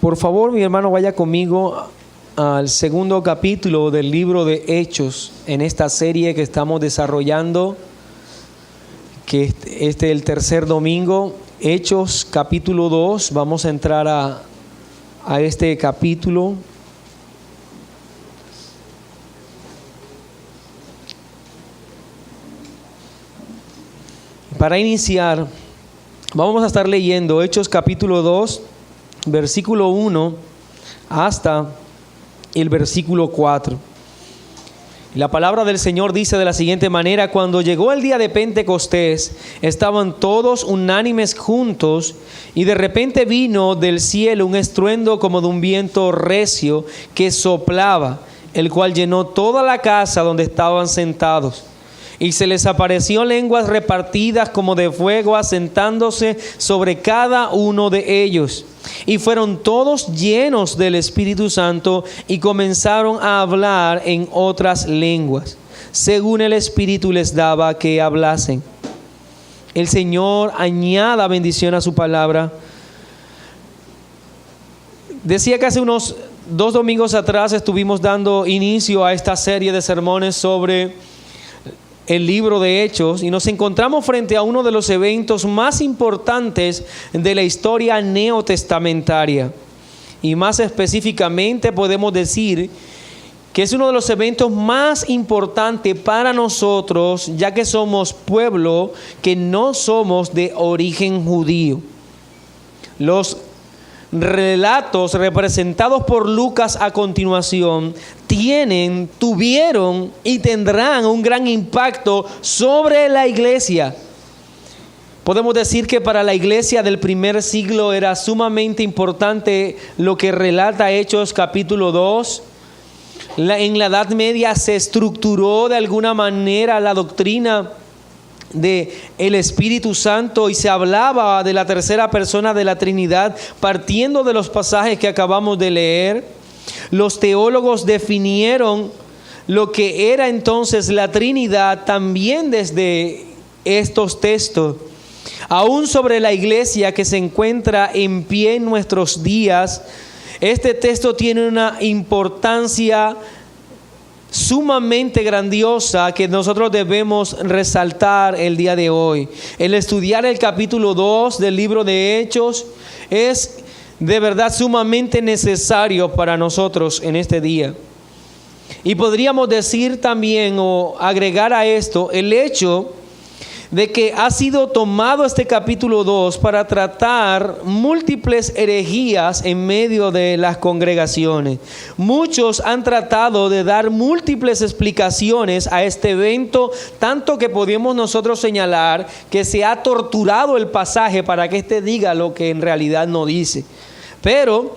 Por favor, mi hermano, vaya conmigo al segundo capítulo del libro de Hechos en esta serie que estamos desarrollando, que este es el tercer domingo. Hechos capítulo 2, vamos a entrar a este capítulo. Para iniciar, vamos a estar leyendo Hechos capítulo 2, versículo 1 hasta el versículo 4. La palabra del Señor dice de la siguiente manera: cuando llegó el día de Pentecostés, estaban todos unánimes juntos, y de repente vino del cielo un estruendo como de un viento recio que soplaba, el cual llenó toda la casa donde estaban sentados. Y se les apareció lenguas repartidas como de fuego, asentándose sobre cada uno de ellos. Y fueron todos llenos del Espíritu Santo y comenzaron a hablar en otras lenguas, según el Espíritu les daba que hablasen. El Señor añada bendición a su palabra. Decía que hace unos 2 domingos atrás estuvimos dando inicio a esta serie de sermones sobre el libro de Hechos, y nos encontramos frente a uno de los eventos más importantes de la historia neotestamentaria, y más específicamente podemos decir que es uno de los eventos más importantes para nosotros, ya que somos pueblo que no somos de origen judío. Los relatos representados por Lucas a continuación tuvieron y tendrán un gran impacto sobre la iglesia. Podemos decir que para la iglesia del primer siglo era sumamente importante lo que relata Hechos capítulo 2. En la Edad Media se estructuró de alguna manera la doctrina de el Espíritu Santo, y se hablaba de la tercera persona de la Trinidad partiendo de los pasajes que acabamos de leer. Los teólogos definieron lo que era entonces la Trinidad también desde estos textos. Aún sobre la iglesia que se encuentra en pie en nuestros días, este texto tiene una importancia sumamente grandiosa que nosotros debemos resaltar el día de hoy. El estudiar el capítulo 2 del libro de Hechos es de verdad sumamente necesario para nosotros en este día. Y podríamos decir también, o agregar a esto, el hecho de que ha sido tomado este capítulo 2 para tratar múltiples herejías en medio de las congregaciones. Muchos han tratado de dar múltiples explicaciones a este evento, tanto que podemos nosotros señalar que se ha torturado el pasaje para que éste diga lo que en realidad no dice. Pero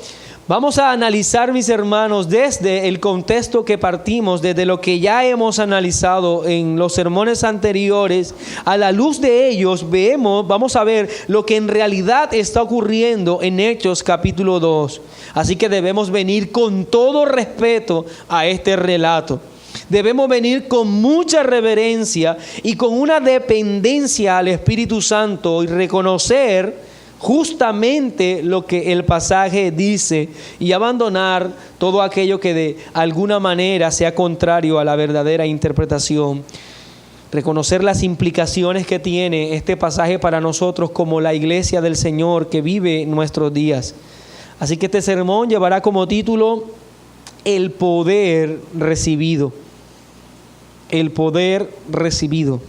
vamos a analizar, mis hermanos, desde el contexto que partimos, desde lo que ya hemos analizado en los sermones anteriores. A la luz de ellos vamos a ver lo que en realidad está ocurriendo en Hechos capítulo 2. Así que debemos venir con todo respeto a este relato. Debemos venir con mucha reverencia y con una dependencia al Espíritu Santo, y reconocer justamente lo que el pasaje dice, y abandonar todo aquello que de alguna manera sea contrario a la verdadera interpretación. Reconocer las implicaciones que tiene este pasaje para nosotros como la iglesia del Señor que vive en nuestros días. Así que este sermón llevará como título El poder recibido. El poder recibido.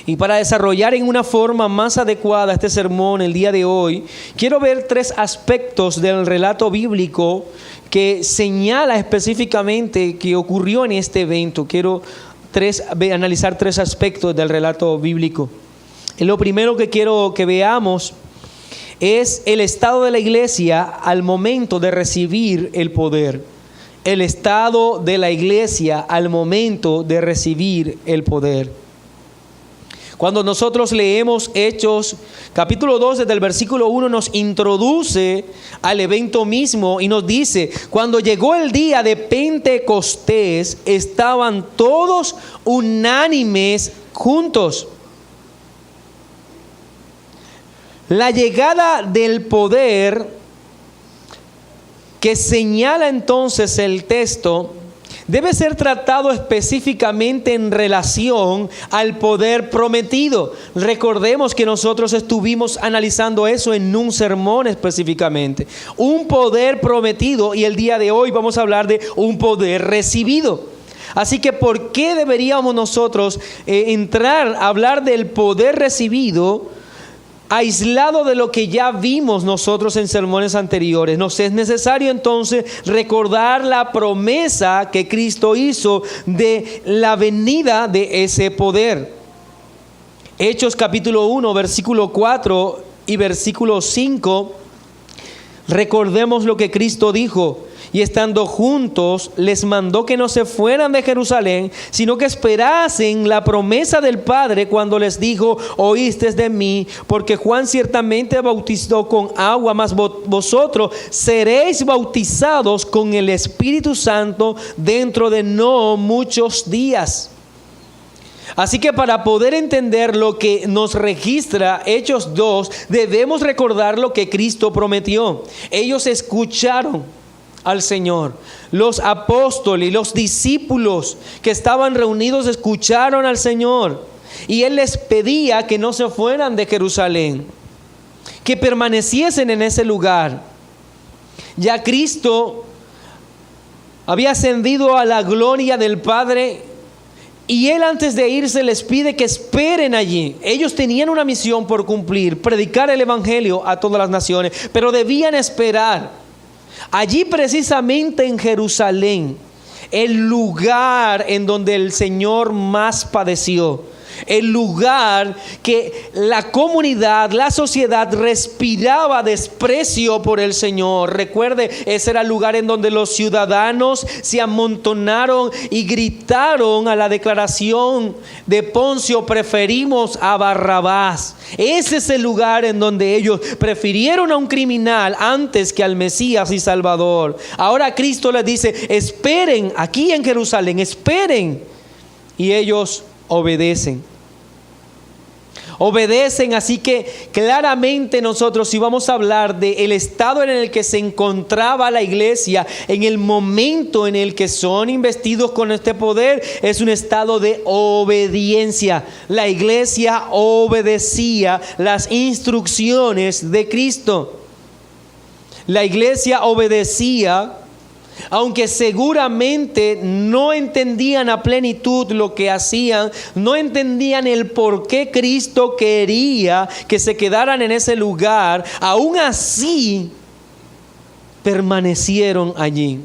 Y para desarrollar en una forma más adecuada este sermón el día de hoy, quiero ver 3 aspectos del relato bíblico que señala específicamente que ocurrió en este evento. Quiero analizar 3 aspectos del relato bíblico. Lo primero que quiero que veamos es el estado de la iglesia al momento de recibir el poder. El estado de la iglesia al momento de recibir el poder. Cuando nosotros leemos Hechos capítulo 2 desde el versículo 1, nos introduce al evento mismo y nos dice: cuando llegó el día de Pentecostés, estaban todos unánimes juntos. La llegada del poder que señala entonces el texto debe ser tratado específicamente en relación al poder prometido. Recordemos que nosotros estuvimos analizando eso en un sermón específicamente. Un poder prometido, y el día de hoy vamos a hablar de un poder recibido. Así que ¿por qué deberíamos nosotros entrar a hablar del poder recibido aislado de lo que ya vimos nosotros en sermones anteriores? Nos es necesario entonces recordar la promesa que Cristo hizo de la venida de ese poder. Hechos capítulo 1, versículo 4 y versículo 5, recordemos lo que Cristo dijo. Y estando juntos, les mandó que no se fueran de Jerusalén, sino que esperasen la promesa del Padre cuando les dijo: oísteis de mí, porque Juan ciertamente bautizó con agua, mas vosotros seréis bautizados con el Espíritu Santo dentro de no muchos días. Así que para poder entender lo que nos registra Hechos 2, debemos recordar lo que Cristo prometió. Ellos escucharon al Señor. Los apóstoles y los discípulos que estaban reunidos escucharon al Señor, y Él les pedía que no se fueran de Jerusalén, que permaneciesen en ese lugar. Ya Cristo había ascendido a la gloria del Padre, y Él antes de irse les pide que esperen allí. Ellos tenían una misión por cumplir: predicar el Evangelio a todas las naciones, pero debían esperar. Allí precisamente en Jerusalén, el lugar en donde el Señor más padeció, el lugar que la comunidad, la sociedad respiraba desprecio por el Señor. Recuerde, ese era el lugar en donde los ciudadanos se amontonaron y gritaron a la declaración de Poncio: preferimos a Barrabás. Ese es el lugar en donde ellos prefirieron a un criminal antes que al Mesías y Salvador. Ahora Cristo les dice: esperen aquí en Jerusalén, esperen. Y ellos obedecen. Así que claramente nosotros, si vamos a hablar del estado en el que se encontraba la iglesia en el momento en el que son investidos con este poder, es un estado de obediencia. La iglesia obedecía las instrucciones de Cristo. La iglesia obedecía, aunque seguramente no entendían a plenitud lo que hacían, no entendían el por qué Cristo quería que se quedaran en ese lugar, aún así permanecieron allí.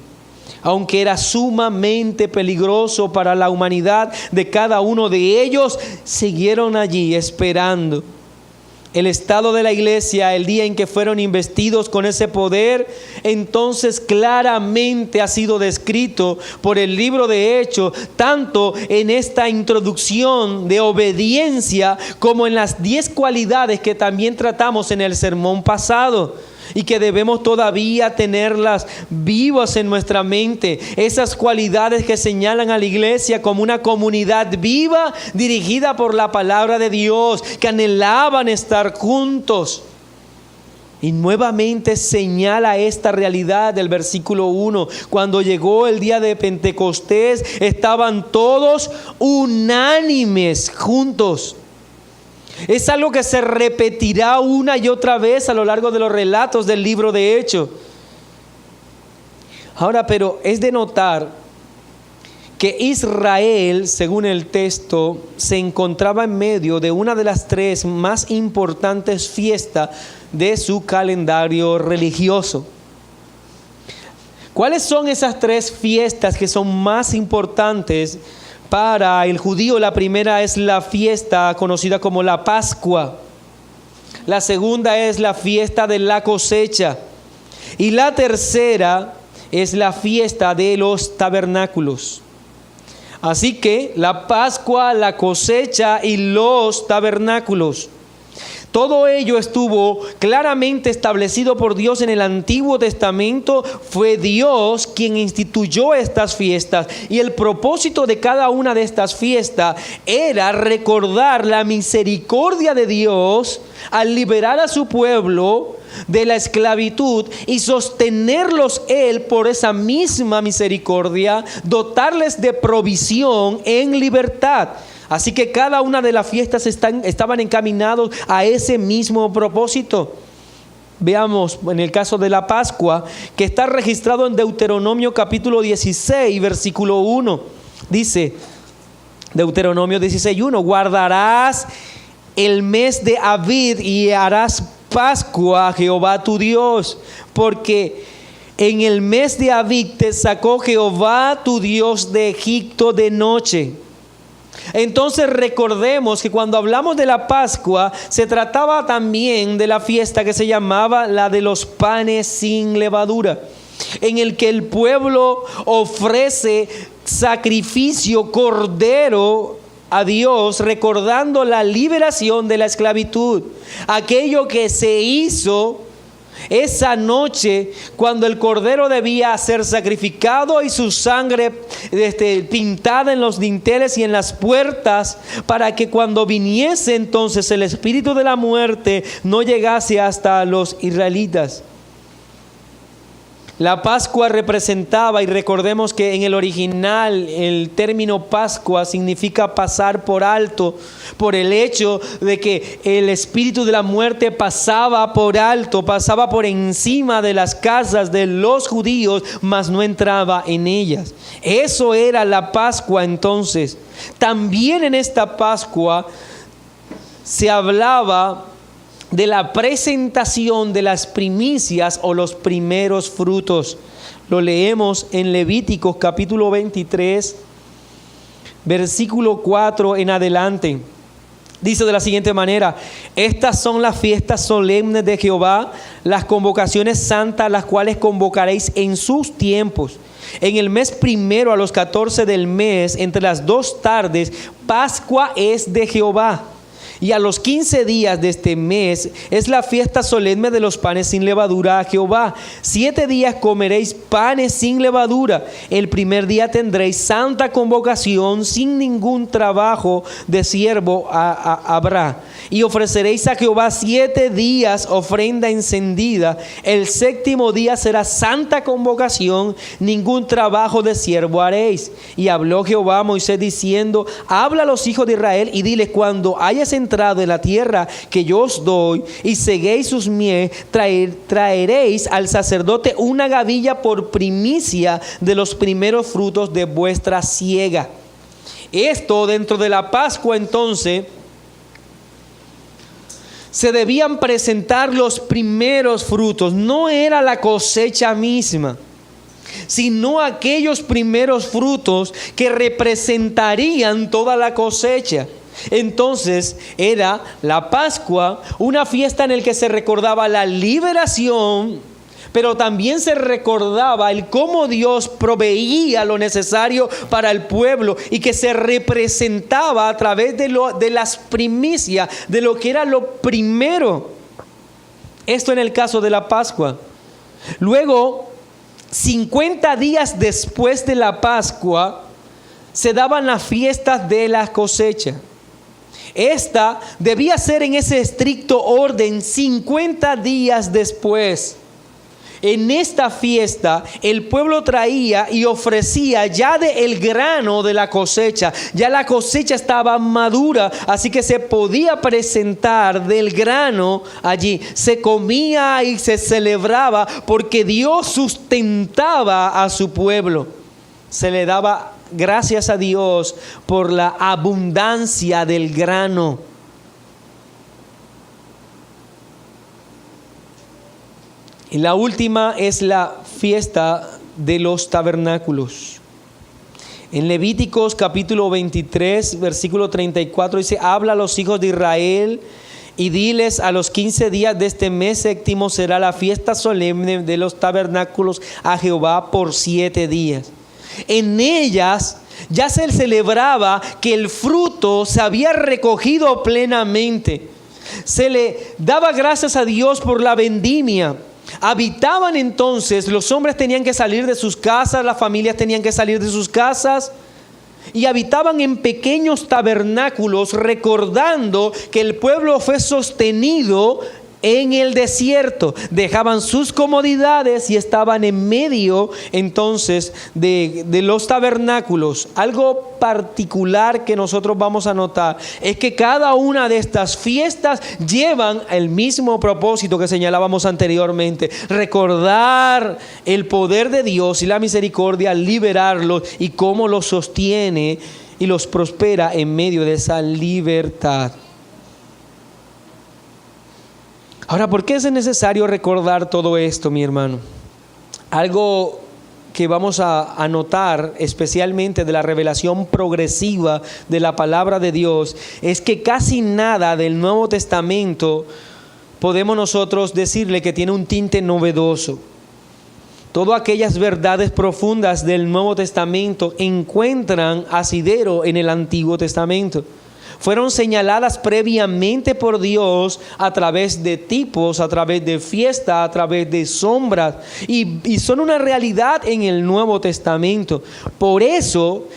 Aunque era sumamente peligroso para la humanidad de cada uno de ellos, siguieron allí esperando. El estado de la iglesia el día en que fueron investidos con ese poder, entonces claramente ha sido descrito por el libro de Hechos, tanto en esta introducción de obediencia como en las 10 cualidades que también tratamos en el sermón pasado, y que debemos todavía tenerlas vivas en nuestra mente. Esas cualidades que señalan a la iglesia como una comunidad viva, dirigida por la palabra de Dios, que anhelaban estar juntos. Y nuevamente señala esta realidad del versículo 1. Cuando llegó el día de Pentecostés, estaban todos unánimes juntos. Es algo que se repetirá una y otra vez a lo largo de los relatos del libro de Hechos. Ahora, pero es de notar que Israel, según el texto, se encontraba en medio de una de las 3 más importantes fiestas de su calendario religioso. ¿Cuáles son esas 3 fiestas que son más importantes para el judío? La primera es la fiesta conocida como la Pascua. La segunda es la fiesta de la cosecha. Y la tercera es la fiesta de los tabernáculos. Así que la Pascua, la cosecha y los tabernáculos. Todo ello estuvo claramente establecido por Dios en el Antiguo Testamento. Fue Dios quien instituyó estas fiestas, y el propósito de cada una de estas fiestas era recordar la misericordia de Dios al liberar a su pueblo de la esclavitud y sostenerlos Él por esa misma misericordia, dotarles de provisión en libertad. Así que cada una de las fiestas estaban encaminados a ese mismo propósito. Veamos en el caso de la Pascua, que está registrado en Deuteronomio capítulo 16, versículo 1. Dice, Deuteronomio 16:1, guardarás el mes de Abib y harás Pascua a Jehová tu Dios, porque en el mes de Abib te sacó Jehová tu Dios de Egipto de noche. Entonces recordemos que cuando hablamos de la Pascua, se trataba también de la fiesta que se llamaba la de los panes sin levadura, en el que el pueblo ofrece sacrificio cordero a Dios, recordando la liberación de la esclavitud, aquello que se hizo esa noche cuando el cordero debía ser sacrificado y su sangre pintada en los dinteles y en las puertas, para que cuando viniese entonces el espíritu de la muerte no llegase hasta los israelitas. La Pascua representaba, y recordemos que en el original el término Pascua significa pasar por alto, por el hecho de que el espíritu de la muerte pasaba por alto, pasaba por encima de las casas de los judíos, mas no entraba en ellas. Eso era la Pascua entonces. También en esta Pascua se hablaba de la presentación de las primicias o los primeros frutos. Lo leemos en Levíticos capítulo 23, versículo 4 en adelante. Dice de la siguiente manera: estas son las fiestas solemnes de Jehová, las convocaciones santas, las cuales convocaréis en sus tiempos. En el mes primero a los 14 del mes, entre las 2 tardes, Pascua es de Jehová. Y a los 15 días de este mes es la fiesta solemne de los panes sin levadura a Jehová. 7 días comeréis panes sin levadura. El primer día tendréis santa convocación, sin ningún trabajo de siervo habrá. Y ofreceréis a Jehová 7 días ofrenda encendida. El 7º día será santa convocación, ningún trabajo de siervo haréis. Y habló Jehová a Moisés diciendo: habla a los hijos de Israel y diles: cuando hayas entrado en la tierra que yo os doy y seguéis sus mies, traeréis al sacerdote una gavilla por primicia de los primeros frutos de vuestra siega. Esto dentro de la Pascua entonces se debían presentar los primeros frutos. No era la cosecha misma, sino aquellos primeros frutos que representarían toda la cosecha. Entonces era la Pascua una fiesta en la que se recordaba la liberación, pero también se recordaba el cómo Dios proveía lo necesario para el pueblo y que se representaba a través de las primicias, de lo que era lo primero. Esto en el caso de la Pascua. Luego, 50 días después de la Pascua, se daban las fiestas de la cosecha. Esta debía ser en ese estricto orden 50 días después. En esta fiesta el pueblo traía y ofrecía ya del grano de la cosecha. Ya la cosecha estaba madura, así que se podía presentar del grano allí. Se comía y se celebraba porque Dios sustentaba a su pueblo. Se le daba gracias a Dios por la abundancia del grano. Y la última es la fiesta de los tabernáculos. En Levíticos capítulo 23, versículo 34 dice: habla a los hijos de Israel y diles: a los 15 días de este mes 7º será la fiesta solemne de los tabernáculos a Jehová por 7 días. En ellas ya se celebraba que el fruto se había recogido plenamente. Se le daba gracias a Dios por la vendimia. Habitaban entonces, los hombres tenían que salir de sus casas, las familias tenían que salir de sus casas y habitaban en pequeños tabernáculos, recordando que el pueblo fue sostenido en el desierto. Dejaban sus comodidades y estaban en medio entonces de los tabernáculos. Algo particular que nosotros vamos a notar es que cada una de estas fiestas llevan el mismo propósito que señalábamos anteriormente: recordar el poder de Dios y la misericordia, liberarlos y cómo los sostiene y los prospera en medio de esa libertad. Ahora, ¿por qué es necesario recordar todo esto, mi hermano? Algo que vamos a notar, especialmente de la revelación progresiva de la palabra de Dios, es que casi nada del Nuevo Testamento podemos nosotros decirle que tiene un tinte novedoso. Todas aquellas verdades profundas del Nuevo Testamento encuentran asidero en el Antiguo Testamento. Fueron señaladas previamente por Dios a través de tipos, a través de fiestas, a través de sombras, y son una realidad en el Nuevo Testamento. Por eso,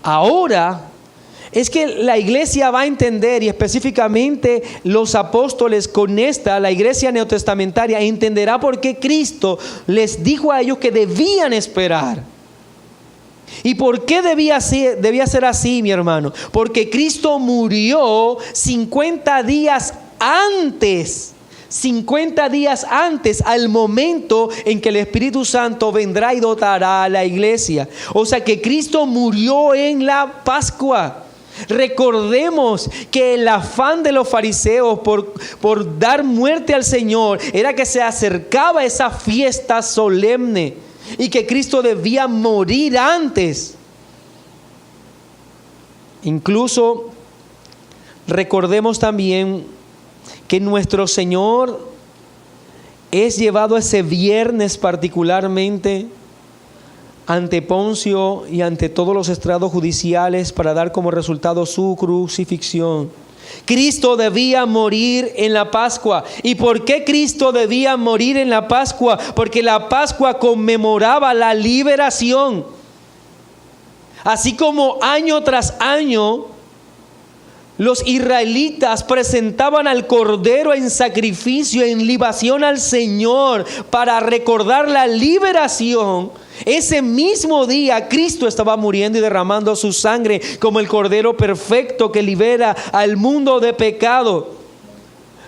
ahora es que la iglesia va a entender, y específicamente los apóstoles con la iglesia neotestamentaria entenderá por qué Cristo les dijo a ellos que debían esperar. ¿Y por qué debía ser así, mi hermano? Porque Cristo murió 50 días antes. 50 días antes, al momento en que el Espíritu Santo vendrá y dotará a la iglesia. O sea que Cristo murió en la Pascua. Recordemos que el afán de los fariseos por dar muerte al Señor era que se acercaba esa fiesta solemne y que Cristo debía morir antes. Incluso recordemos también que nuestro Señor es llevado ese viernes particularmente ante Poncio y ante todos los estrados judiciales para dar como resultado su crucifixión. Cristo debía morir en la Pascua. ¿Y por qué Cristo debía morir en la Pascua? Porque la Pascua conmemoraba la liberación. Así como año tras año los israelitas presentaban al Cordero en sacrificio, en libación al Señor para recordar la liberación, ese mismo día Cristo estaba muriendo y derramando su sangre como el Cordero perfecto que libera al mundo de pecado.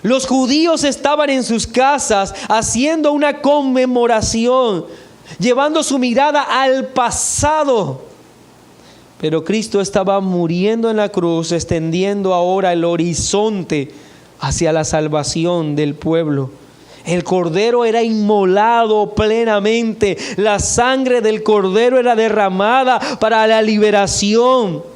Los judíos estaban en sus casas haciendo una conmemoración, llevando su mirada al pasado. Pero Cristo estaba muriendo en la cruz, extendiendo ahora el horizonte hacia la salvación del pueblo. El Cordero era inmolado plenamente. La sangre del Cordero era derramada para la liberación.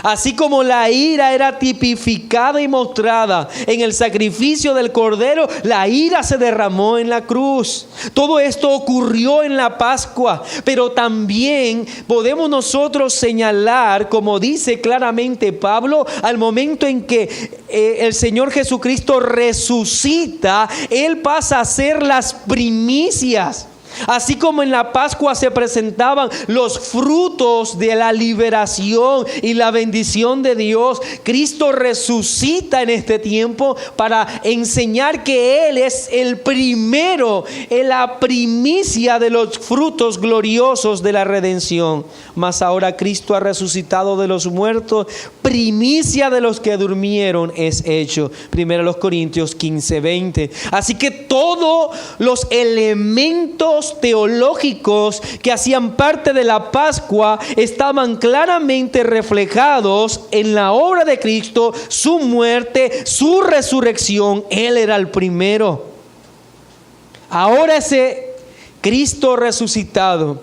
Así como la ira era tipificada y mostrada en el sacrificio del Cordero, la ira se derramó en la cruz. Todo esto ocurrió en la Pascua, pero también podemos nosotros señalar, como dice claramente Pablo, al momento en que el Señor Jesucristo resucita, Él pasa a ser las primicias. Así como en la Pascua se presentaban los frutos de la liberación y la bendición de Dios, Cristo resucita en este tiempo para enseñar que Él es el primero, la primicia de los frutos gloriosos de la redención. Mas ahora Cristo ha resucitado de los muertos, primicia de los que durmieron es hecho. 1 Corintios 15:20. Así que todos los elementos teológicos que hacían parte de la Pascua estaban claramente reflejados en la obra de Cristo, su muerte, su resurrección. Él era el primero. Ahora ese Cristo resucitado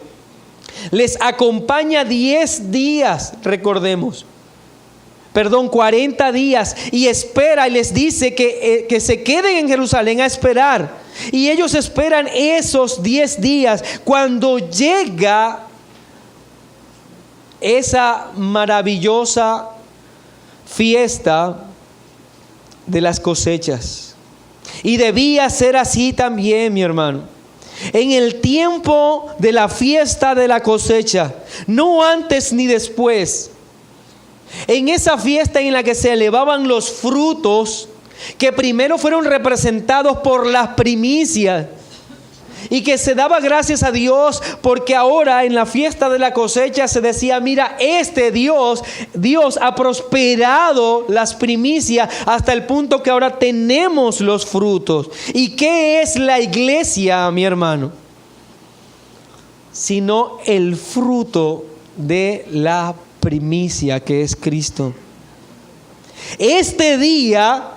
les acompaña 10 días, recordemos. 40 días, y espera y les dice que se queden en Jerusalén a esperar. Y ellos esperan esos 10 días cuando llega esa maravillosa fiesta de las cosechas. Y debía ser así también, mi hermano. En el tiempo de la fiesta de la cosecha, no antes ni después, en esa fiesta en la que se elevaban los frutos, que primero fueron representados por las primicias y que se daba gracias a Dios porque ahora en la fiesta de la cosecha se decía, mira, Dios ha prosperado las primicias hasta el punto que ahora tenemos los frutos. ¿Y qué es la iglesia, mi hermano? Sino el fruto de la primicia que es Cristo. Este día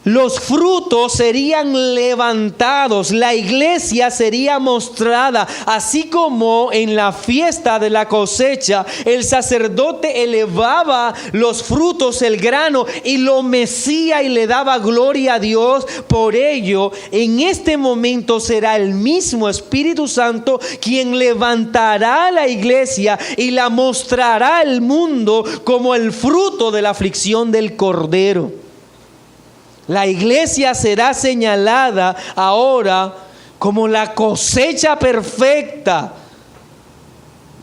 los frutos serían levantados, la iglesia sería mostrada, así como en la fiesta de la cosecha el sacerdote elevaba los frutos, el grano, y lo mecía y le daba gloria a Dios por ello. En este momento será el mismo Espíritu Santo quien levantará la iglesia y la mostrará al mundo como el fruto de la aflicción del Cordero. La iglesia será señalada ahora como la cosecha perfecta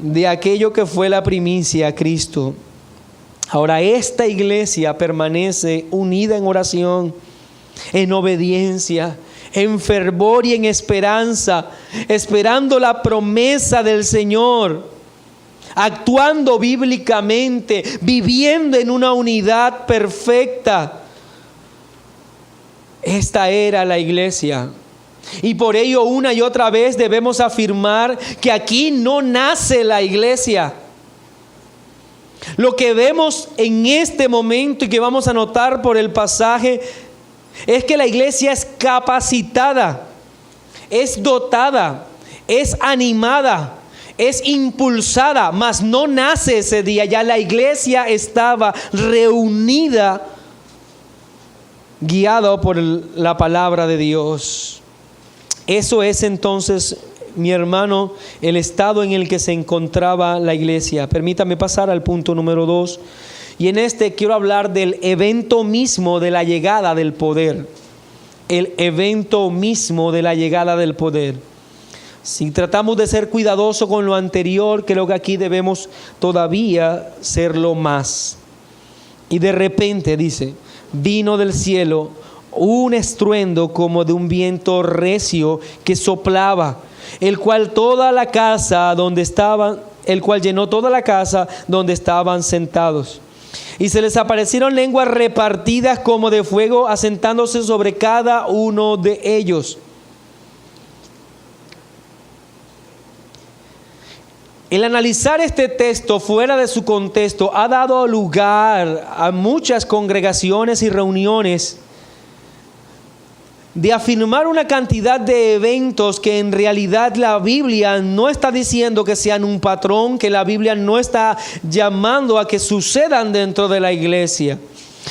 de aquello que fue la primicia a Cristo. Ahora esta iglesia permanece unida en oración, en obediencia, en fervor y en esperanza, esperando la promesa del Señor, actuando bíblicamente, viviendo en una unidad perfecta. Esta era la iglesia. Y por ello una y otra vez debemos afirmar que aquí no nace la iglesia. Lo que vemos en este momento y que vamos a notar por el pasaje es que la iglesia es capacitada, es dotada, es animada, es impulsada, mas no nace ese día. Ya la iglesia estaba reunida, guiado por la palabra de Dios. Eso es entonces, mi hermano, el estado en el que se encontraba la iglesia. Permítame pasar al punto número 2. Y en este quiero hablar del evento mismo de la llegada del poder. El evento mismo de la llegada del poder. Si tratamos de ser cuidadosos con lo anterior, creo que aquí debemos todavía serlo más. Y de repente dice: vino del cielo un estruendo como de un viento recio que soplaba, el cual llenó toda la casa donde estaban sentados. Y se les aparecieron lenguas repartidas como de fuego, asentándose sobre cada uno de ellos. El analizar este texto fuera de su contexto ha dado lugar a muchas congregaciones y reuniones de afirmar una cantidad de eventos que en realidad la Biblia no está diciendo que sean un patrón, que la Biblia no está llamando a que sucedan dentro de la iglesia.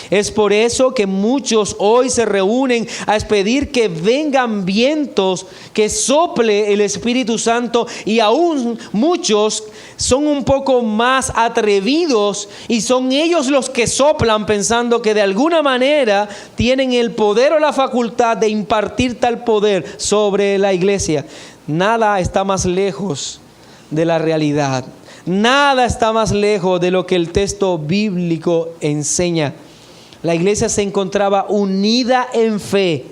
Es por eso que muchos hoy se reúnen a pedir que vengan vientos, que sople el Espíritu Santo, y aún muchos son un poco más atrevidos y son ellos los que soplan pensando que de alguna manera tienen el poder o la facultad de impartir tal poder sobre la iglesia. Nada está más lejos de la realidad. Nada está más lejos de lo que el texto bíblico enseña. La iglesia se encontraba unida en fe,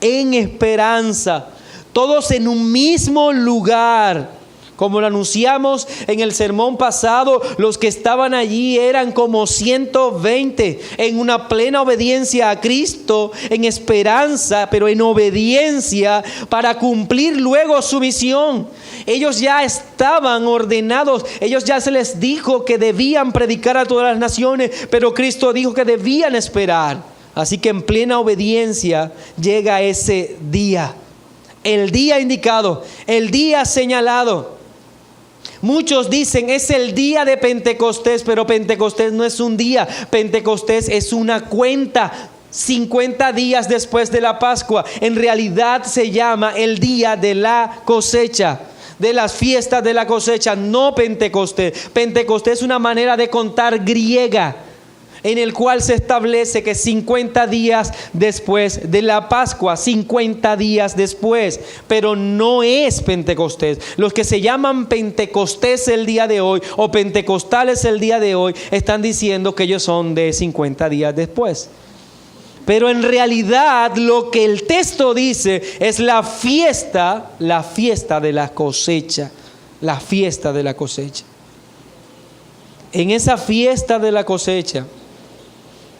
en esperanza, todos en un mismo lugar. Como lo anunciamos en el sermón pasado, los que estaban allí eran como 120 en una plena obediencia a Cristo, en esperanza, pero en obediencia para cumplir luego su misión. Ellos ya estaban ordenados, ellos ya se les dijo que debían predicar a todas las naciones, pero Cristo dijo que debían esperar. Así que en plena obediencia llega ese día, el día indicado, el día señalado. Muchos dicen es el día de Pentecostés, pero Pentecostés no es un día, Pentecostés es una cuenta. 50 días después de la Pascua, en realidad se llama el día de la cosecha, de las fiestas de la cosecha, no Pentecostés. Pentecostés es una manera de contar griega, en el cual se establece que 50 días después de la Pascua, 50 días después, pero no es Pentecostés. Los que se llaman Pentecostés el día de hoy o pentecostales el día de hoy están diciendo que ellos son de 50 días después. Pero en realidad lo que el texto dice es la fiesta de la cosecha, la fiesta de la cosecha. En esa fiesta de la cosecha,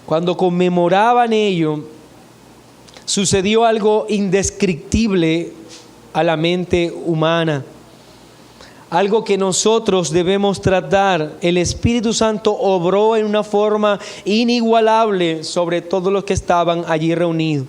cuando conmemoraban ello, sucedió algo indescriptible a la mente humana. Algo que nosotros debemos tratar. El Espíritu Santo obró en una forma inigualable sobre todos los que estaban allí reunidos.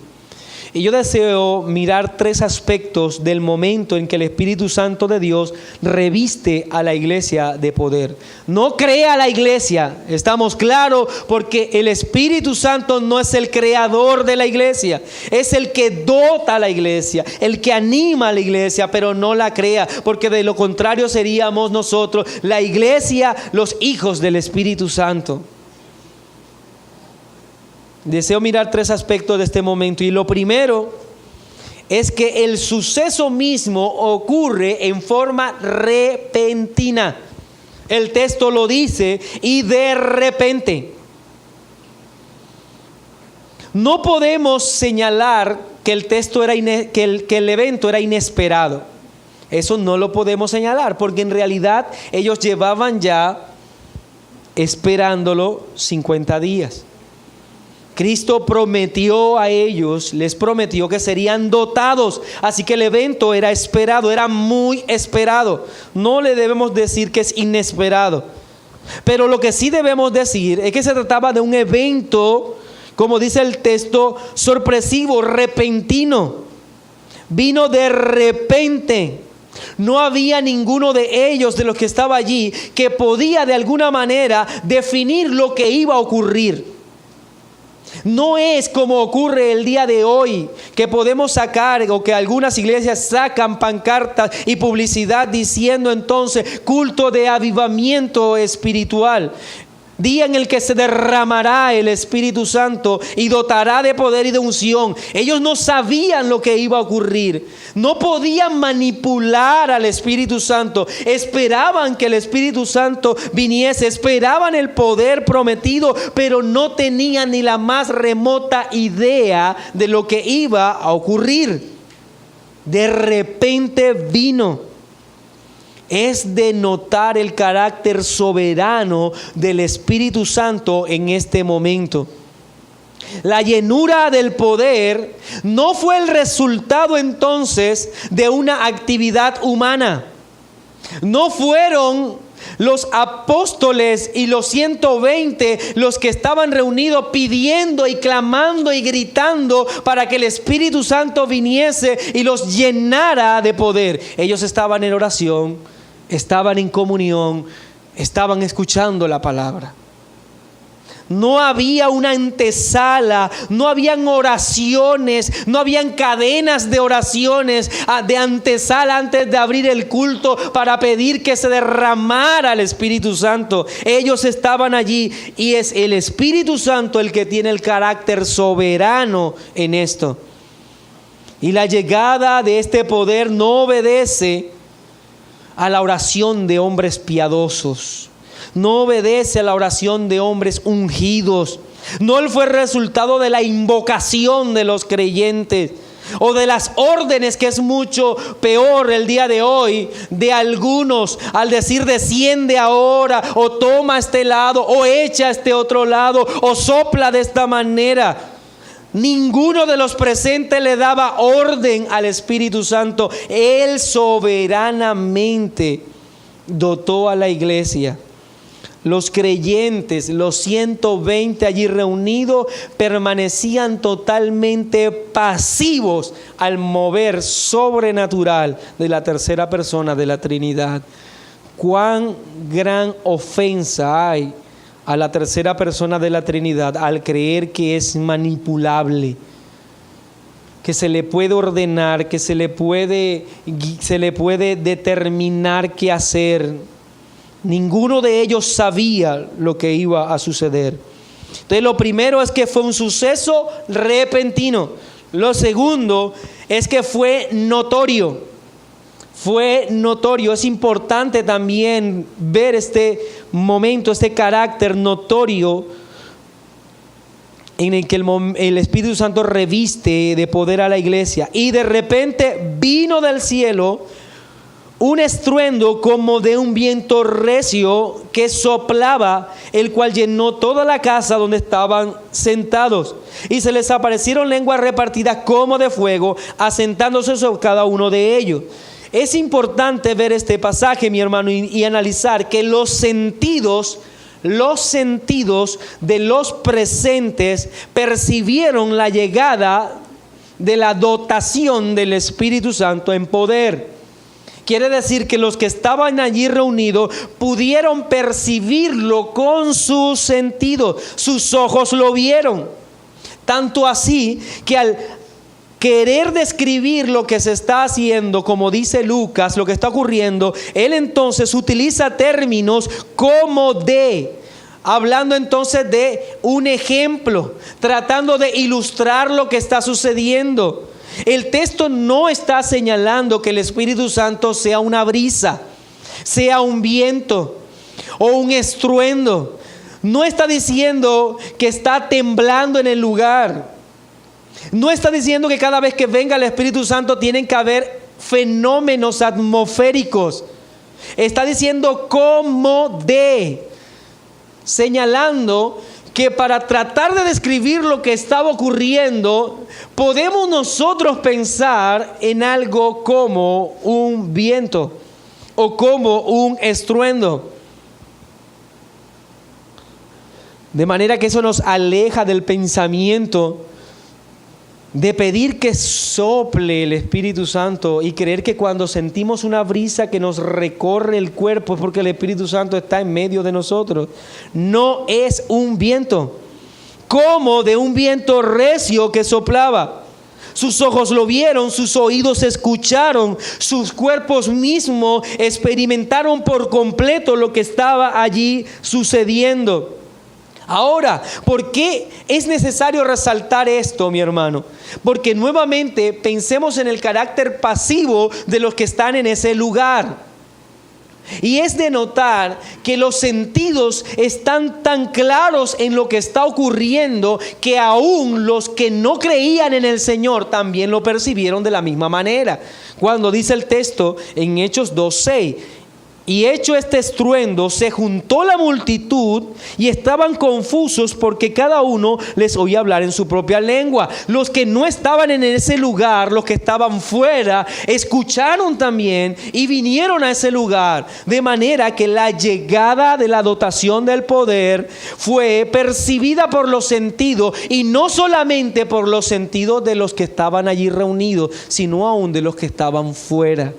Y yo deseo mirar 3 aspectos del momento en que el Espíritu Santo de Dios reviste a la iglesia de poder. No crea a la iglesia, estamos claros, porque el Espíritu Santo no es el creador de la iglesia, es el que dota a la iglesia, el que anima a la iglesia, pero no la crea, porque de lo contrario seríamos nosotros, la iglesia, los hijos del Espíritu Santo. Deseo mirar 3 aspectos de este momento, y lo primero es que el suceso mismo ocurre en forma repentina. El texto lo dice, y de repente. No podemos señalar que el texto era que el evento era inesperado. Eso no lo podemos señalar, porque en realidad ellos llevaban ya esperándolo 50 días. Cristo prometió a ellos, les prometió que serían dotados, así que el evento era esperado, era muy esperado. No le debemos decir que es inesperado, pero lo que sí debemos decir es que se trataba de un evento, como dice el texto, sorpresivo, repentino. Vino de repente. No había ninguno de ellos, de los que estaba allí, que podía de alguna manera definir lo que iba a ocurrir. No es como ocurre el día de hoy, que podemos sacar, o que algunas iglesias sacan pancartas y publicidad diciendo entonces culto de avivamiento espiritual. Día en el que se derramará el Espíritu Santo y dotará de poder y de unción. Ellos no sabían lo que iba a ocurrir. No podían manipular al Espíritu Santo. Esperaban que el Espíritu Santo viniese. Esperaban el poder prometido, pero no tenían ni la más remota idea de lo que iba a ocurrir. De repente vino. Es de notar el carácter soberano del Espíritu Santo en este momento. La llenura del poder no fue el resultado entonces de una actividad humana. No fueron los apóstoles y los 120 los que estaban reunidos pidiendo y clamando y gritando para que el Espíritu Santo viniese y los llenara de poder. Ellos estaban en oración, estaban en comunión, estaban escuchando la palabra. No había una antesala, no habían oraciones, no habían cadenas de oraciones de antesala antes de abrir el culto para pedir que se derramara el Espíritu Santo. Ellos estaban allí, y es el Espíritu Santo el que tiene el carácter soberano en esto. Y la llegada de este poder no obedece a la oración de hombres piadosos, no obedece a la oración de hombres ungidos, no fue resultado de la invocación de los creyentes o de las órdenes, que es mucho peor el día de hoy, de algunos al decir desciende ahora, o toma este lado, o echa este otro lado, o sopla de esta manera. Ninguno de los presentes le daba orden al Espíritu Santo. Él soberanamente dotó a la iglesia. Los creyentes, los 120 allí reunidos, permanecían totalmente pasivos al mover sobrenatural de la tercera persona de la Trinidad. Cuán gran ofensa hay a la tercera persona de la Trinidad al creer que es manipulable, que se le puede ordenar, que se le puede determinar qué hacer. Ninguno de ellos sabía lo que iba a suceder. Entonces, lo primero es que fue un suceso repentino. Lo segundo es que fue notorio. Fue notorio. Es importante también ver este momento, este carácter notorio en el que el Espíritu Santo reviste de poder a la iglesia. Y de repente vino del cielo un estruendo como de un viento recio que soplaba, el cual llenó toda la casa donde estaban sentados. Y se les aparecieron lenguas repartidas como de fuego, asentándose sobre cada uno de ellos. Es importante ver este pasaje, mi hermano, y analizar que los sentidos de los presentes percibieron la llegada de la dotación del Espíritu Santo en poder. Quiere decir que los que estaban allí reunidos pudieron percibirlo con sus sentidos. Sus ojos lo vieron. Tanto así que al querer describir lo que se está haciendo, como dice Lucas, lo que está ocurriendo, él entonces utiliza términos como hablando entonces de un ejemplo, tratando de ilustrar lo que está sucediendo. El texto no está señalando que el Espíritu Santo sea una brisa, sea un viento o un estruendo. No está diciendo que está temblando en el lugar. No está diciendo que cada vez que venga el Espíritu Santo tienen que haber fenómenos atmosféricos. Está diciendo señalando que para tratar de describir lo que estaba ocurriendo, podemos nosotros pensar en algo como un viento o como un estruendo. De manera que eso nos aleja del pensamiento de pedir que sople el Espíritu Santo y creer que cuando sentimos una brisa que nos recorre el cuerpo es porque el Espíritu Santo está en medio de nosotros. No es un viento, como de un viento recio que soplaba. Sus ojos lo vieron, sus oídos escucharon, sus cuerpos mismos experimentaron por completo lo que estaba allí sucediendo. Ahora, ¿por qué es necesario resaltar esto, mi hermano? Porque nuevamente pensemos en el carácter pasivo de los que están en ese lugar. Y es de notar que los sentidos están tan claros en lo que está ocurriendo que aún los que no creían en el Señor también lo percibieron de la misma manera. Cuando dice el texto en Hechos 2:6, y hecho este estruendo, se juntó la multitud y estaban confusos porque cada uno les oía hablar en su propia lengua. Los que no estaban en ese lugar, los que estaban fuera, escucharon también y vinieron a ese lugar. De manera que la llegada de la dotación del poder fue percibida por los sentidos, y no solamente por los sentidos de los que estaban allí reunidos, sino aún de los que estaban fuera.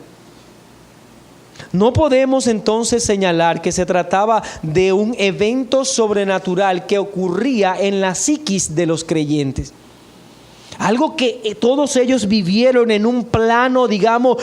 No podemos entonces señalar que se trataba de un evento sobrenatural que ocurría en la psiquis de los creyentes. Algo que todos ellos vivieron en un plano, digamos,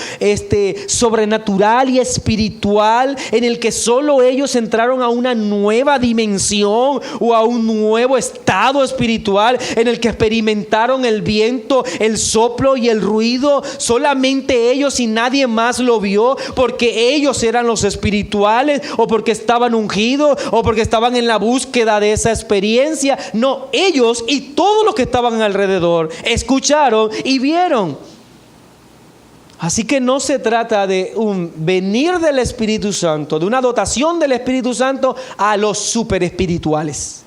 sobrenatural y espiritual, en el que solo ellos entraron a una nueva dimensión o a un nuevo estado espiritual, en el que experimentaron el viento, el soplo y el ruido. Solamente ellos y nadie más lo vio, porque ellos eran los espirituales, o porque estaban ungidos, o porque estaban en la búsqueda de esa experiencia. No, ellos y todos los que estaban alrededor escucharon y vieron. Así que no se trata de un venir del Espíritu Santo, de una dotación del Espíritu Santo a los super espirituales,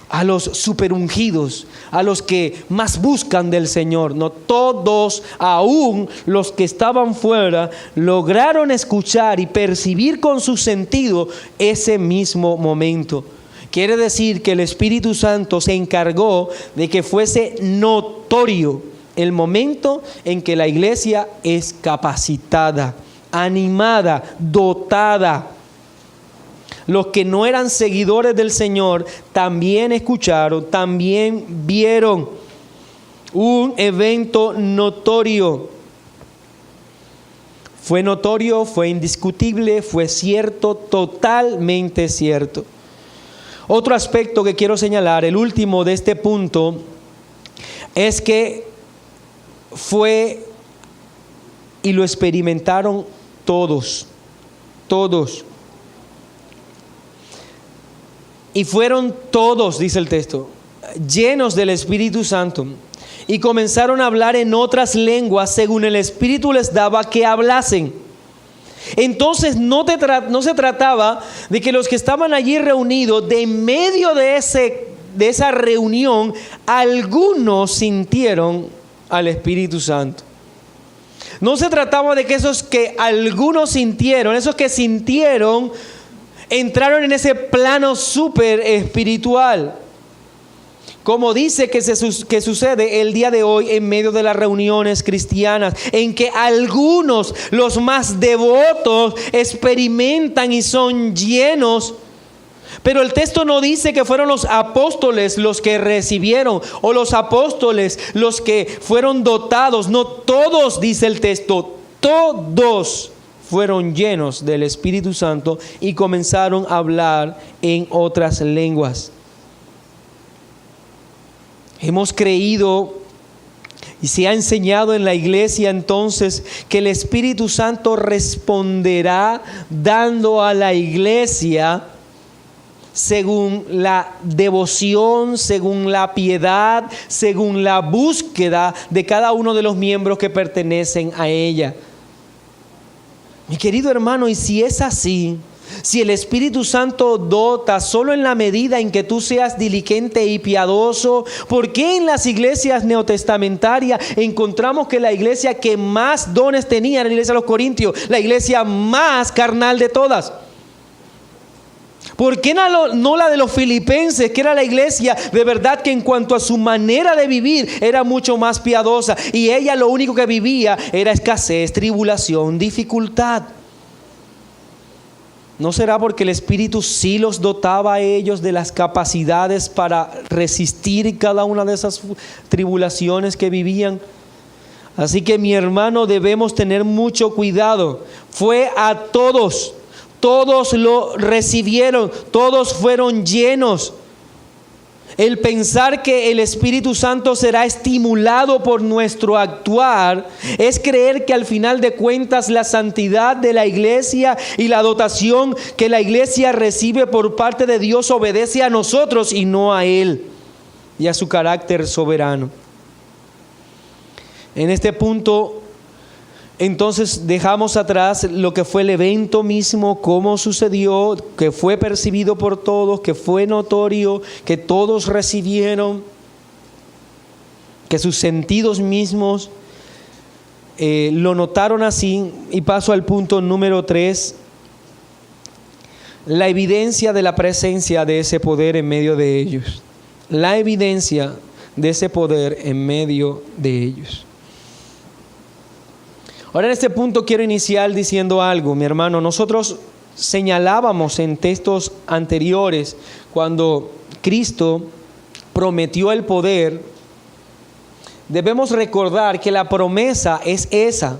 a los super ungidos, a los que más buscan del Señor. No, todos, aún los que estaban fuera, lograron escuchar y percibir con sus sentidos ese mismo momento. Quiere decir que el Espíritu Santo se encargó de que fuese notorio el momento en que la iglesia es capacitada, animada, dotada. Los que no eran seguidores del Señor también escucharon, también vieron un evento notorio. Fue notorio, fue indiscutible, fue cierto, totalmente cierto. Otro aspecto que quiero señalar, el último de este punto, es que fue y lo experimentaron todos. Y fueron todos, dice el texto. llenos del Espíritu Santo, y comenzaron a hablar en otras lenguas según el Espíritu les daba que hablasen. Entonces no se trataba de que los que estaban allí reunidos, de en medio de esa reunión, algunos sintieron al Espíritu Santo. No se trataba de que esos que algunos sintieron, esos que sintieron, entraron en ese plano súper espiritual. Como dice que sucede el día de hoy en medio de las reuniones cristianas, en que algunos, los más devotos, experimentan y son llenos. Pero el texto no dice que fueron los apóstoles los que recibieron, o los apóstoles los que fueron dotados. No, todos, dice el texto, todos fueron llenos del Espíritu Santo y comenzaron a hablar en otras lenguas. Hemos creído y se ha enseñado en la iglesia entonces que el Espíritu Santo responderá dando a la iglesia según la devoción, según la piedad, según la búsqueda de cada uno de los miembros que pertenecen a ella. Mi querido hermano, y si es así, si el Espíritu Santo dota solo en la medida en que tú seas diligente y piadoso, ¿por qué en las iglesias neotestamentarias encontramos que la iglesia que más dones tenía era la iglesia de los Corintios, la iglesia más carnal de todas? ¿Por qué no la de los filipenses, que era la iglesia de verdad que en cuanto a su manera de vivir era mucho más piadosa, y ella lo único que vivía era escasez, tribulación, dificultad? ¿No será porque el Espíritu sí los dotaba a ellos de las capacidades para resistir cada una de esas tribulaciones que vivían? Así que, mi hermano, debemos tener mucho cuidado. Fue a todos, todos lo recibieron, todos fueron llenos. El pensar que el Espíritu Santo será estimulado por nuestro actuar es creer que al final de cuentas la santidad de la iglesia y la dotación que la iglesia recibe por parte de Dios obedece a nosotros y no a Él y a su carácter soberano. En este punto, entonces dejamos atrás lo que fue el evento mismo, cómo sucedió, que fue percibido por todos, que fue notorio, que todos recibieron, que sus sentidos mismos lo notaron así. Y paso al punto número 3, la evidencia de la presencia de ese poder en medio de ellos. La evidencia de ese poder en medio de ellos. Ahora, en este punto quiero iniciar diciendo algo, mi hermano. Nosotros señalábamos en textos anteriores, cuando Cristo prometió el poder, debemos recordar que la promesa es esa.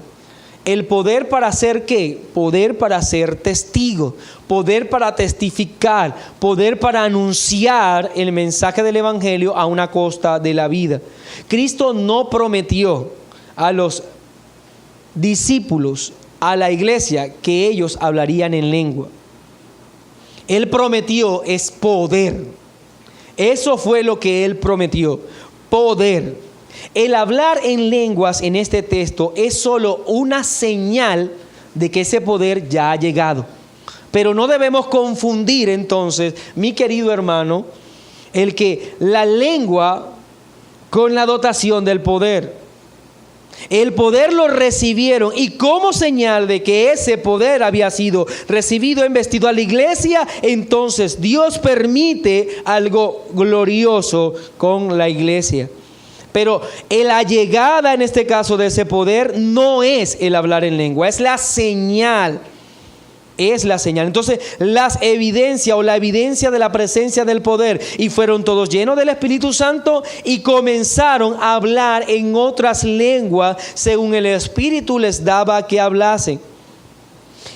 El poder para hacer ¿qué? Poder para ser testigo, poder para testificar, poder para anunciar el mensaje del Evangelio a una costa de la vida. Cristo no prometió a los discípulos, a la iglesia, que ellos hablarían en lengua. Él prometió es poder. Eso fue lo que Él prometió, poder. El hablar en lenguas en este texto es solo una señal de que ese poder ya ha llegado. Pero no debemos confundir entonces, mi querido hermano, el que la lengua con la dotación del poder. El poder lo recibieron, y como señal de que ese poder había sido recibido, investido a la iglesia, entonces Dios permite algo glorioso con la iglesia. Pero la llegada en este caso de ese poder no es el hablar en lengua, es la señal. Es la señal. Entonces, las evidencias o la evidencia de la presencia del poder, y fueron todos llenos del Espíritu Santo y comenzaron a hablar en otras lenguas según el Espíritu les daba que hablasen.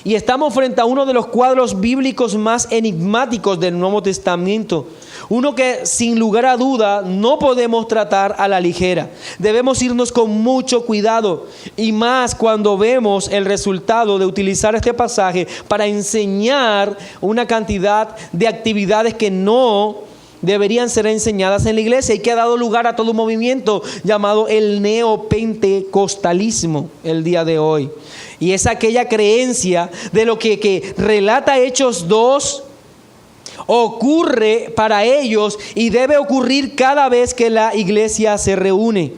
Y estamos frente a uno de los cuadros bíblicos más enigmáticos del Nuevo Testamento. Uno que sin lugar a duda no podemos tratar a la ligera. Debemos irnos con mucho cuidado, y más cuando vemos el resultado de utilizar este pasaje para enseñar una cantidad de actividades que no deberían ser enseñadas en la iglesia y que ha dado lugar a todo un movimiento llamado el neopentecostalismo el día de hoy. Y es aquella creencia de lo que relata Hechos 2 ocurre para ellos y debe ocurrir cada vez que la iglesia se reúne,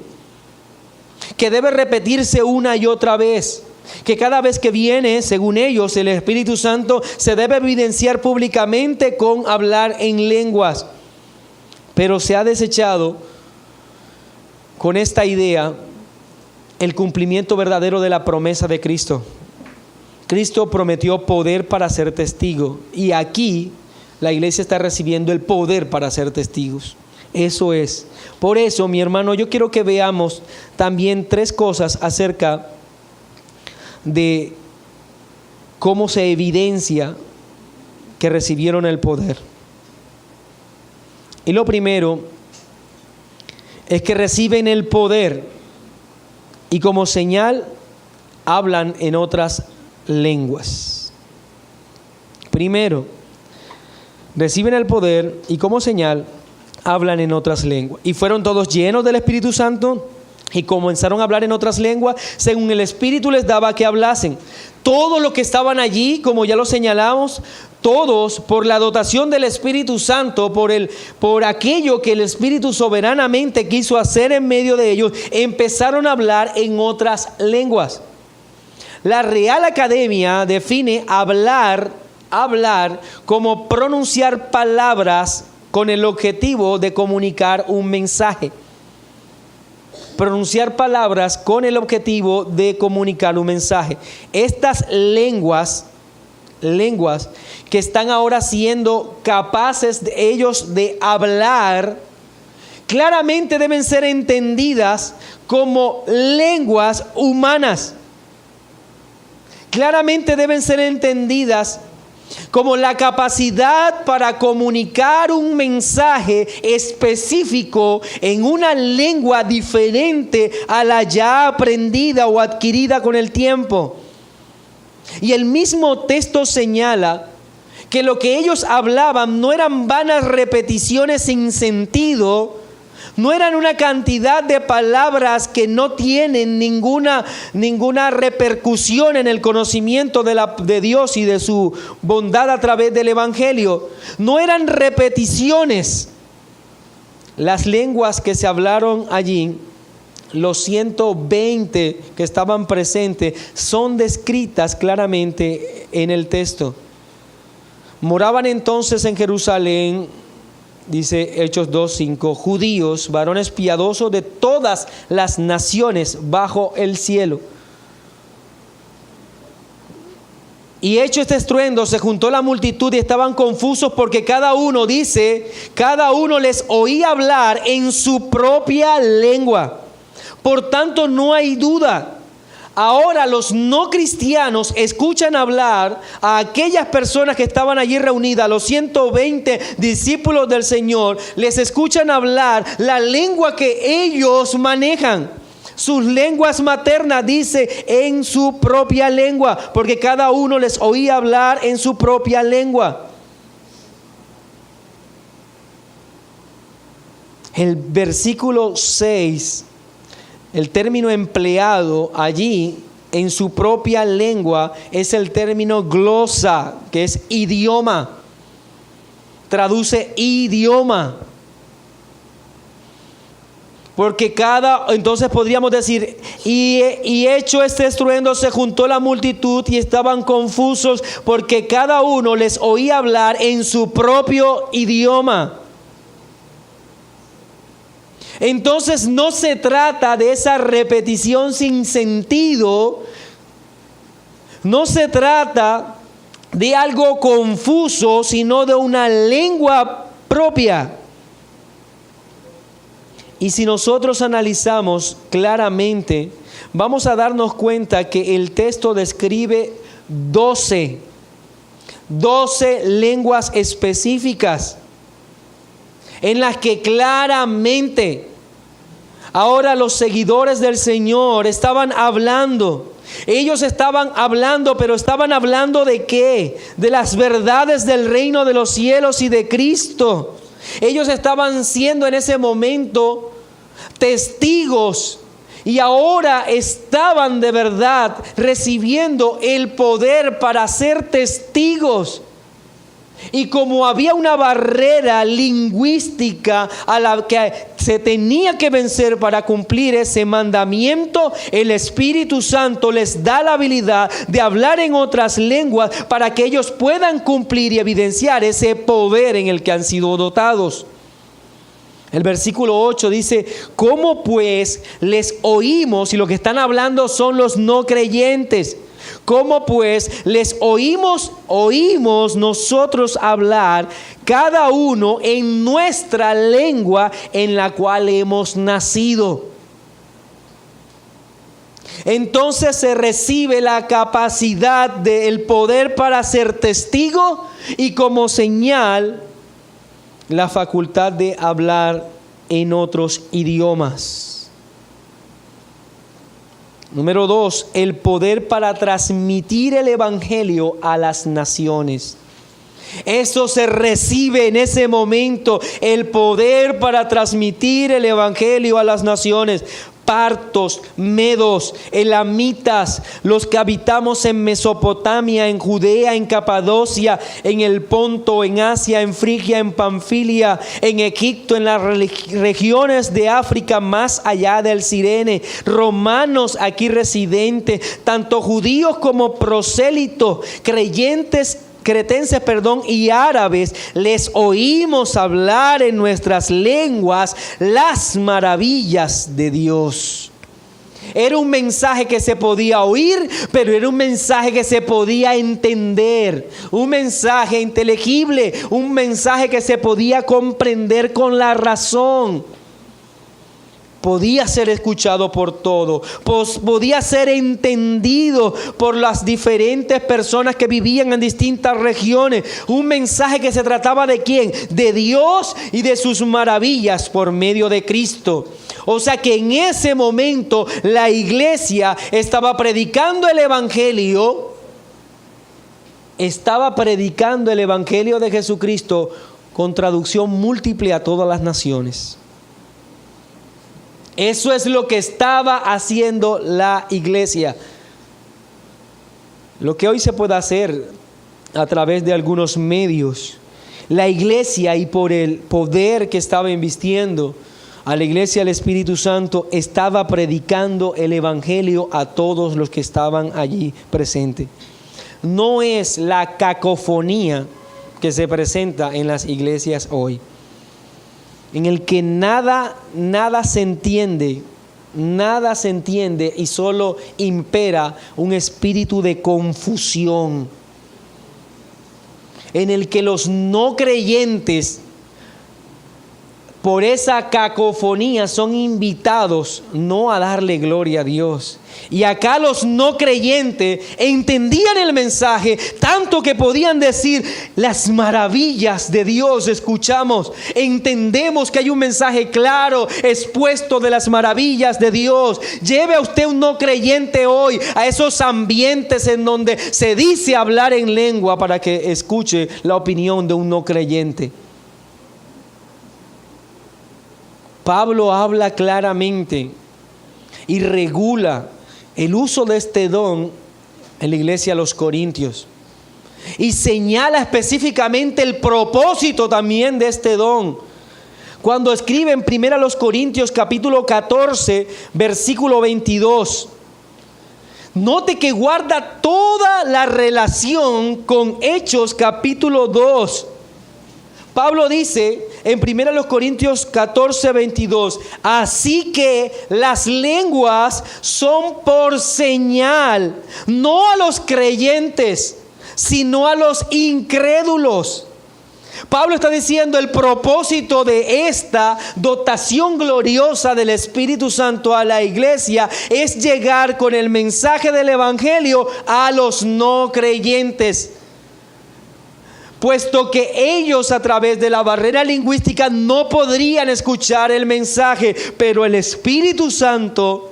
que debe repetirse una y otra vez, que cada vez que viene, según ellos, el Espíritu Santo se debe evidenciar públicamente con hablar en lenguas. Pero se ha desechado con esta idea el cumplimiento verdadero de la promesa de Cristo. Cristo prometió poder para ser testigo, y aquí la iglesia está recibiendo el poder para ser testigos. Eso es. Por eso, mi hermano, yo quiero que veamos también 3 cosas acerca de cómo se evidencia que recibieron el poder. Y lo primero es que reciben el poder y como señal hablan en otras lenguas. Primero, reciben el poder y como señal hablan en otras lenguas. Y fueron todos llenos del Espíritu Santo y comenzaron a hablar en otras lenguas según el Espíritu les daba que hablasen. Todos los que estaban allí, como ya lo señalamos, todos por la dotación del Espíritu Santo, por aquello que el Espíritu soberanamente quiso hacer en medio de ellos, empezaron a hablar en otras lenguas. La Real Academia define hablar como pronunciar palabras con el objetivo de comunicar un mensaje. Pronunciar palabras con el objetivo de comunicar un mensaje. Estas lenguas que están ahora siendo capaces de ellos de hablar, claramente deben ser entendidas como lenguas humanas. Claramente deben ser entendidas como la capacidad para comunicar un mensaje específico en una lengua diferente a la ya aprendida o adquirida con el tiempo. Y el mismo texto señala que lo que ellos hablaban no eran vanas repeticiones sin sentido, no eran una cantidad de palabras que no tienen ninguna repercusión en el conocimiento de Dios y de su bondad a través del Evangelio. No eran repeticiones. Las lenguas que se hablaron allí, los 120 que estaban presentes, son descritas claramente en el texto. Moraban entonces en Jerusalén, dice Hechos 2:5, judíos, varones piadosos de todas las naciones bajo el cielo. Y hecho este estruendo, se juntó la multitud y estaban confusos porque cada uno les oía hablar en su propia lengua. Por tanto, no hay duda. Ahora los no cristianos escuchan hablar a aquellas personas que estaban allí reunidas, los 120 discípulos del Señor, les escuchan hablar la lengua que ellos manejan. Sus lenguas maternas, dice, en su propia lengua, porque cada uno les oía hablar en su propia lengua. El versículo 6, el término empleado allí en su propia lengua es el término glosa, que es idioma. Traduce idioma. Porque entonces podríamos decir, y hecho este estruendo se juntó la multitud y estaban confusos porque cada uno les oía hablar en su propio idioma. Entonces no se trata de esa repetición sin sentido, no se trata de algo confuso, sino de una lengua propia. Y si nosotros analizamos claramente, vamos a darnos cuenta que el texto describe 12 lenguas específicas en las que claramente ahora los seguidores del Señor estaban hablando. Ellos estaban hablando, pero estaban hablando ¿de qué? De las verdades del reino de los cielos y de Cristo. Ellos estaban siendo en ese momento testigos y ahora estaban de verdad recibiendo el poder para ser testigos. Y como había una barrera lingüística a la que se tenía que vencer para cumplir ese mandamiento, el Espíritu Santo les da la habilidad de hablar en otras lenguas para que ellos puedan cumplir y evidenciar ese poder en el que han sido dotados. El versículo 8 dice: ¿cómo pues les oímos? Y lo que están hablando son los no creyentes. ¿Cómo pues les oímos nosotros hablar cada uno en nuestra lengua en la cual hemos nacido? Entonces se recibe la capacidad del poder para ser testigo y como señal la facultad de hablar en otros idiomas. Número 2, el poder para transmitir el evangelio a las naciones. Eso se recibe en ese momento, el poder para transmitir el evangelio a las naciones. Partos, medos, elamitas, los que habitamos en Mesopotamia, en Judea, en Capadocia, en el Ponto, en Asia, en Frigia, en Panfilia, en Egipto, en las regiones de África más allá del Cirene, romanos aquí residentes, tanto judíos como prosélitos, cretenses, y árabes, les oímos hablar en nuestras lenguas las maravillas de Dios. Era un mensaje que se podía oír, pero era un mensaje que se podía entender, un mensaje inteligible, un mensaje que se podía comprender con la razón. Podía ser escuchado por todos, podía ser entendido por las diferentes personas que vivían en distintas regiones. Un mensaje que se trataba de ¿quién? De Dios y de sus maravillas por medio de Cristo. O sea que en ese momento la iglesia estaba predicando el evangelio, de Jesucristo con traducción múltiple a todas las naciones. Eso es lo que estaba haciendo la iglesia. Lo que hoy se puede hacer a través de algunos medios, la iglesia, y por el poder que estaba invistiendo a la iglesia, el Espíritu Santo estaba predicando el evangelio a todos los que estaban allí presentes. No es la cacofonía que se presenta en las iglesias hoy, en el que nada se entiende y solo impera un espíritu de confusión, en el que los no creyentes, por esa cacofonía, son invitados no a darle gloria a Dios. Y acá los no creyentes entendían el mensaje tanto que podían decir: las maravillas de Dios escuchamos, entendemos que hay un mensaje claro expuesto de las maravillas de Dios. Lleve a usted un no creyente hoy a esos ambientes en donde se dice hablar en lengua para que escuche la opinión de un no creyente. Pablo habla claramente y regula el uso de este don en la iglesia de los Corintios, y señala específicamente el propósito también de este don. Cuando escribe en 1 Corintios capítulo 14 versículo 22, note que guarda toda la relación con Hechos capítulo 2. Pablo dice en 1 Corintios 14, 22, así que las lenguas son por señal, no a los creyentes, sino a los incrédulos. Pablo está diciendo: el propósito de esta dotación gloriosa del Espíritu Santo a la iglesia es llegar con el mensaje del evangelio a los no creyentes, puesto que ellos, a través de la barrera lingüística, no podrían escuchar el mensaje, pero el Espíritu Santo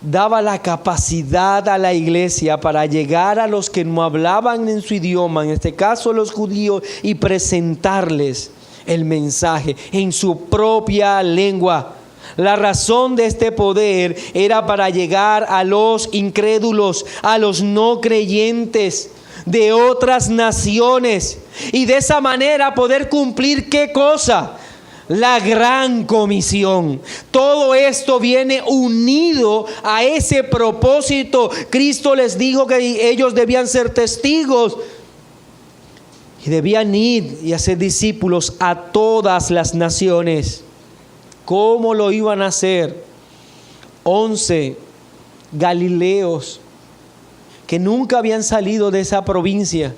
daba la capacidad a la iglesia para llegar a los que no hablaban en su idioma, en este caso los judíos, y presentarles el mensaje en su propia lengua. La razón de este poder era para llegar a los incrédulos, a los no creyentes de otras naciones, y de esa manera poder cumplir ¿qué cosa? La gran comisión. Todo esto viene unido a ese propósito. Cristo les dijo que ellos debían ser testigos y debían ir y hacer discípulos a todas las naciones. ¿Cómo lo iban a hacer? 11 galileos que nunca habían salido de esa provincia,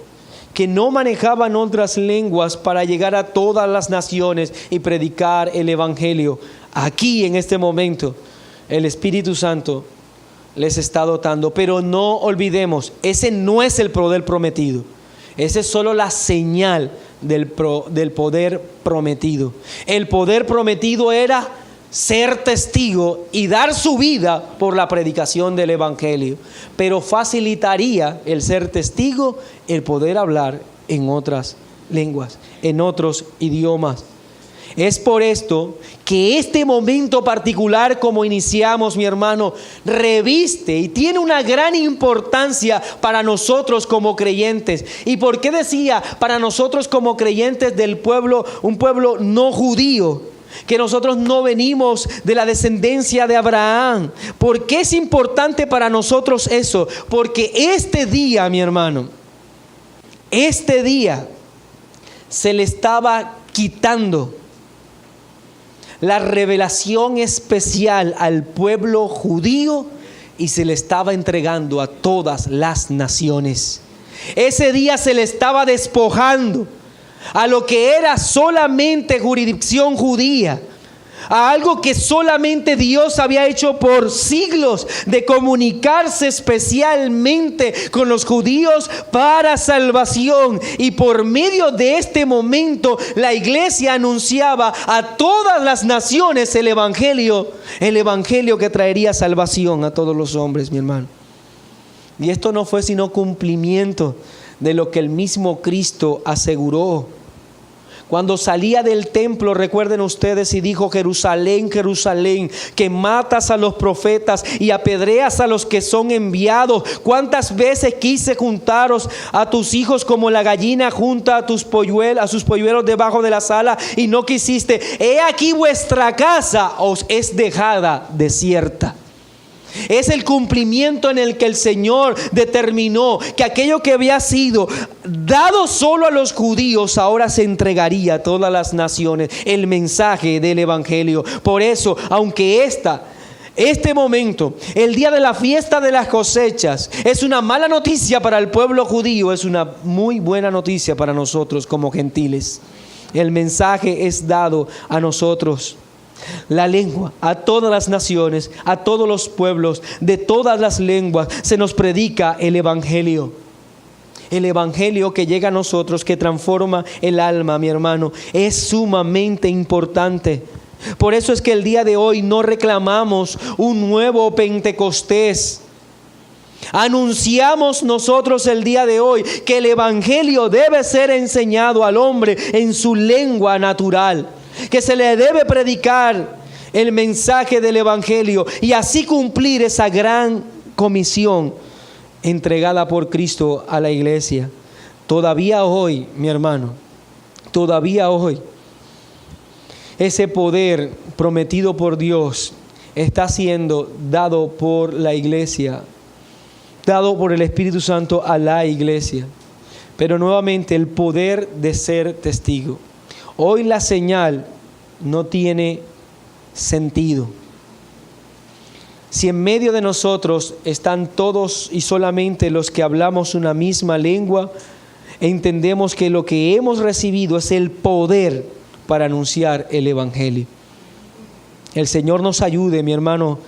que no manejaban otras lenguas, para llegar a todas las naciones y predicar el evangelio. Aquí en este momento el Espíritu Santo les está dotando, pero no olvidemos, ese no es el poder prometido, ese es solo la señal del poder prometido. El poder prometido era ser testigo y dar su vida por la predicación del evangelio, pero facilitaría el ser testigo el poder hablar en otras lenguas, en otros idiomas. Es por esto que este momento particular, como iniciamos, mi hermano, reviste y tiene una gran importancia para nosotros como creyentes. ¿Y por qué decía para nosotros como creyentes del pueblo, un pueblo no judío? Que nosotros no venimos de la descendencia de Abraham. ¿Por qué es importante para nosotros eso? Porque este día, mi hermano, este día se le estaba quitando la revelación especial al pueblo judío y se le estaba entregando a todas las naciones. Ese día se le estaba despojando a lo que era solamente jurisdicción judía, a algo que solamente Dios había hecho por siglos, de comunicarse especialmente con los judíos para salvación. Y por medio de este momento la iglesia anunciaba a todas las naciones el evangelio que traería salvación a todos los hombres, mi hermano. Y esto no fue sino cumplimiento de lo que el mismo Cristo aseguró. Cuando salía del templo, recuerden ustedes, y dijo: Jerusalén, Jerusalén, que matas a los profetas y apedreas a los que son enviados. ¿Cuántas veces quise juntaros a tus hijos como la gallina junta a sus polluelos debajo de la sala, y no quisiste? He aquí vuestra casa os es dejada desierta. Es el cumplimiento en el que el Señor determinó que aquello que había sido dado solo a los judíos ahora se entregaría a todas las naciones, el mensaje del evangelio. Por eso, aunque este momento, el día de la fiesta de las cosechas, es una mala noticia para el pueblo judío, es una muy buena noticia para nosotros como gentiles. El mensaje es dado a nosotros. La lengua, a todas las naciones, a todos los pueblos, de todas las lenguas, se nos predica el evangelio. El evangelio que llega a nosotros, que transforma el alma, mi hermano, es sumamente importante. Por eso es que el día de hoy no reclamamos un nuevo Pentecostés. Anunciamos nosotros el día de hoy que el evangelio debe ser enseñado al hombre en su lengua natural, que se le debe predicar el mensaje del evangelio y así cumplir esa gran comisión entregada por Cristo a la iglesia. Todavía hoy, mi hermano, todavía hoy, ese poder prometido por Dios está siendo dado por la iglesia, dado por el Espíritu Santo a la iglesia. Pero nuevamente, el poder de ser testigo. Hoy la señal no tiene sentido. Si en medio de nosotros están todos y solamente los que hablamos una misma lengua, entendemos que lo que hemos recibido es el poder para anunciar el evangelio. El Señor nos ayude, mi hermano,